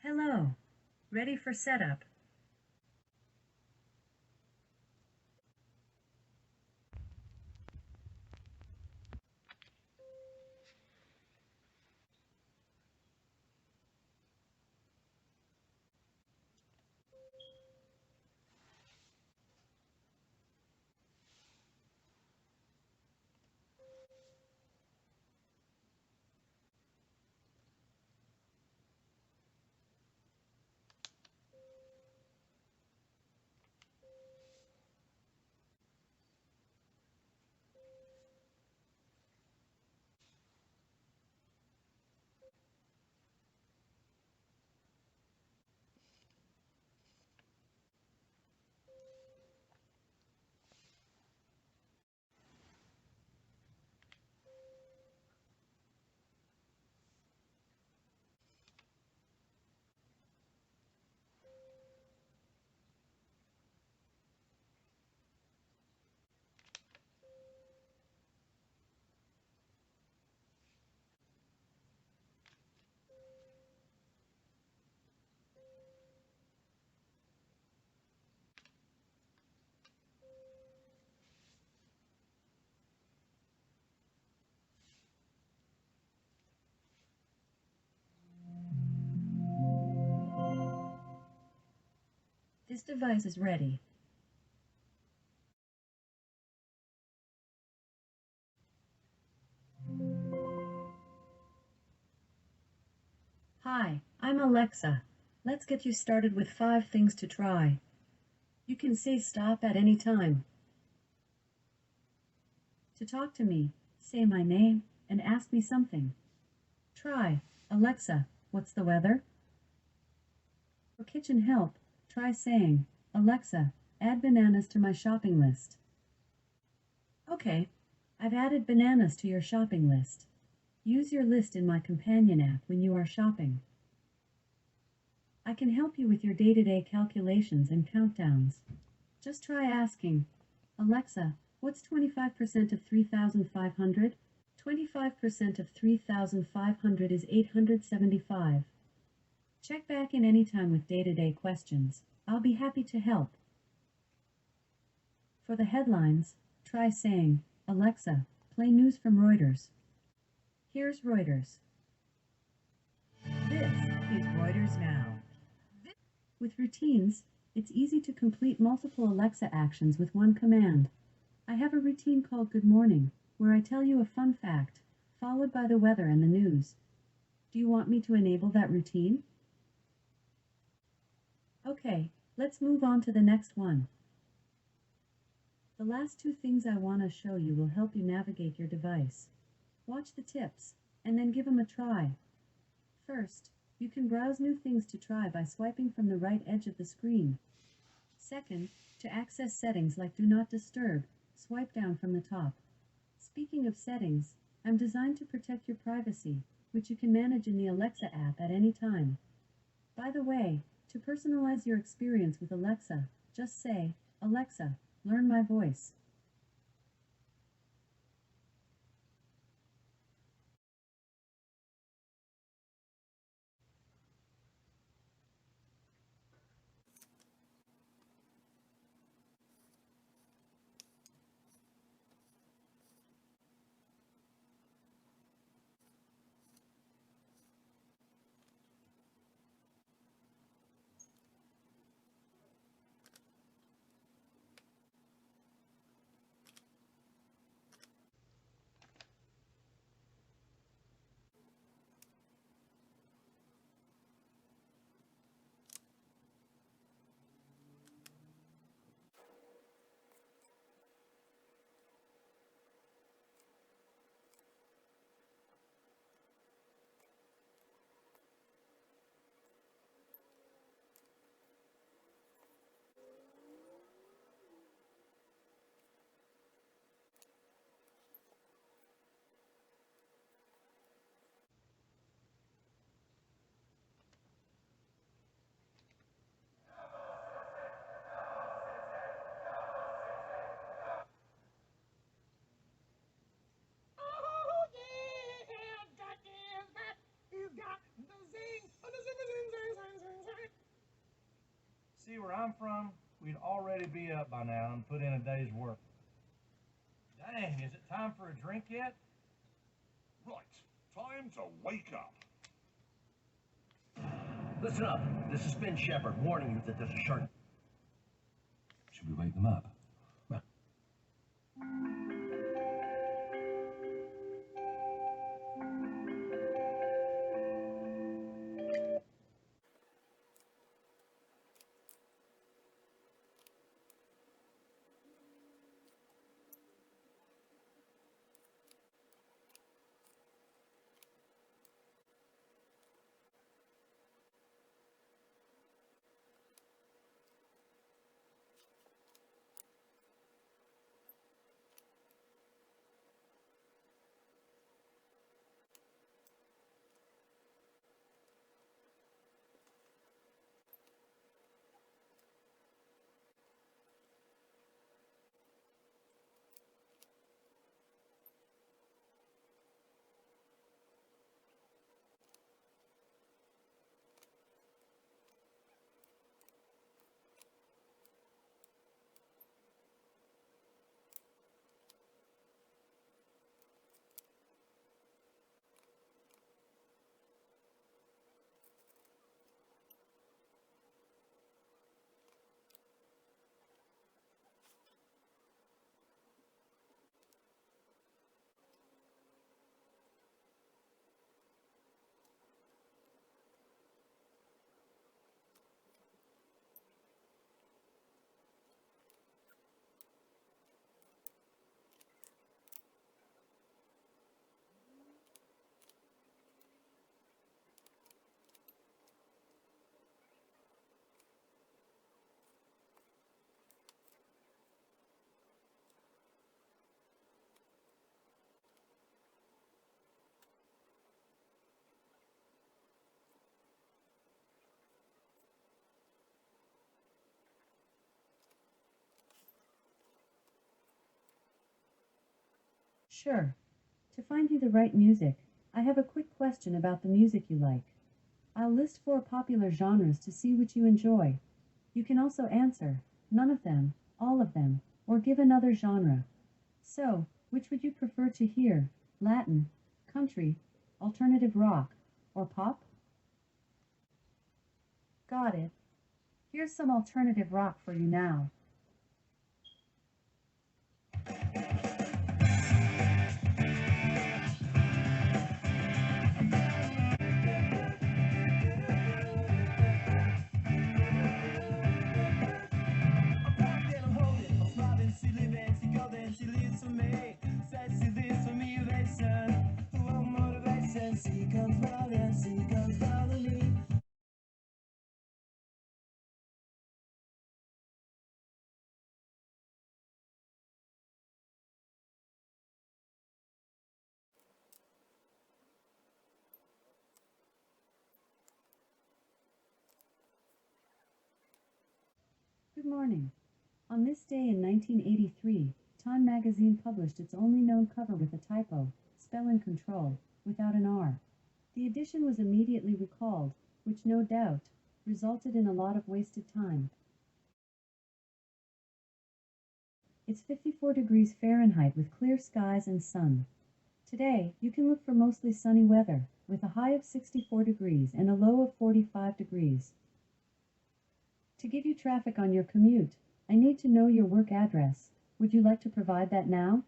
Hello. Ready for setup. This device is ready. Hi, I'm Alexa. Let's get you started with 5 things to try. You can say stop at any time. To talk to me, say my name and ask me something. Try, Alexa, what's the weather? For kitchen help, try saying, Alexa, add bananas to my shopping list. Okay, I've added bananas to your shopping list. Use your list in my companion app when you are shopping. I can help you with your day-to-day calculations and countdowns. Just try asking, Alexa, what's 25% of 3,500? 25% of 3,500 is 875. Check back in anytime with day-to-day questions. I'll be happy to help. For the headlines, try saying, Alexa, play news from Reuters. Here's Reuters. This is Reuters Now. With routines, it's easy to complete multiple Alexa actions with one command. I have a routine called Good Morning, where I tell you a fun fact, followed by the weather and the news. Do you want me to enable that routine? Okay, let's move on to the next one. The last 2 things I want to show you will help you navigate your device. Watch the tips, and then give them a try. First, you can browse new things to try by swiping from the right edge of the screen. Second, to access settings like Do Not Disturb, swipe down from the top. Speaking of settings, I'm designed to protect your privacy, which you can manage in the Alexa app at any time. By the way, to personalize your experience with Alexa, just say, Alexa, learn my voice. from, we'd already be up by now and put in a day's work. Dang, is it time for a drink yet? Right, time to wake up. Listen up. This is Ben Shepard warning you that there's a shark. Should we wake them up? Sure. To find you the right music, I have a quick question about the music you like. I'll list 4 popular genres to see which you enjoy. You can also answer, none of them, all of them, or give another genre. So, which would you prefer to hear? Latin, country, alternative rock, or pop? Got it. Here's some alternative rock for you now. Good morning. On this day in 1983, Time magazine published its only known cover with a typo, spelling control, without an R. The edition was immediately recalled, which no doubt resulted in a lot of wasted time. It's 54 degrees Fahrenheit with clear skies and sun. Today, you can look for mostly sunny weather, with a high of 64 degrees and a low of 45 degrees. To give you traffic on your commute, I need to know your work address. Would you like to provide that now?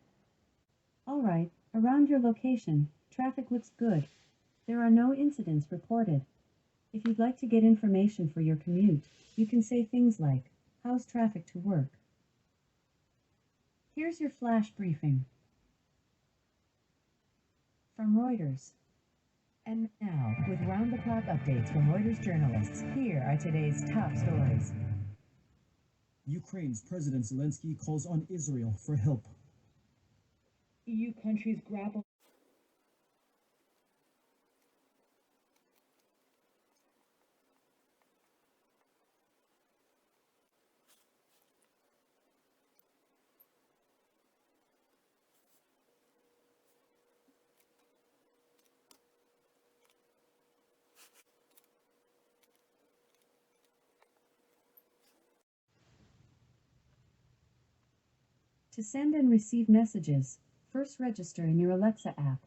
All right, around your location, traffic looks good. There are no incidents reported. If you'd like to get information for your commute, you can say things like, how's traffic to work? Here's your flash briefing. From Reuters. And now, with round-the-clock updates from Reuters journalists, here are today's top stories. Ukraine's President Zelensky calls on Israel for help. EU countries grapple To send and receive messages, first register in your Alexa app.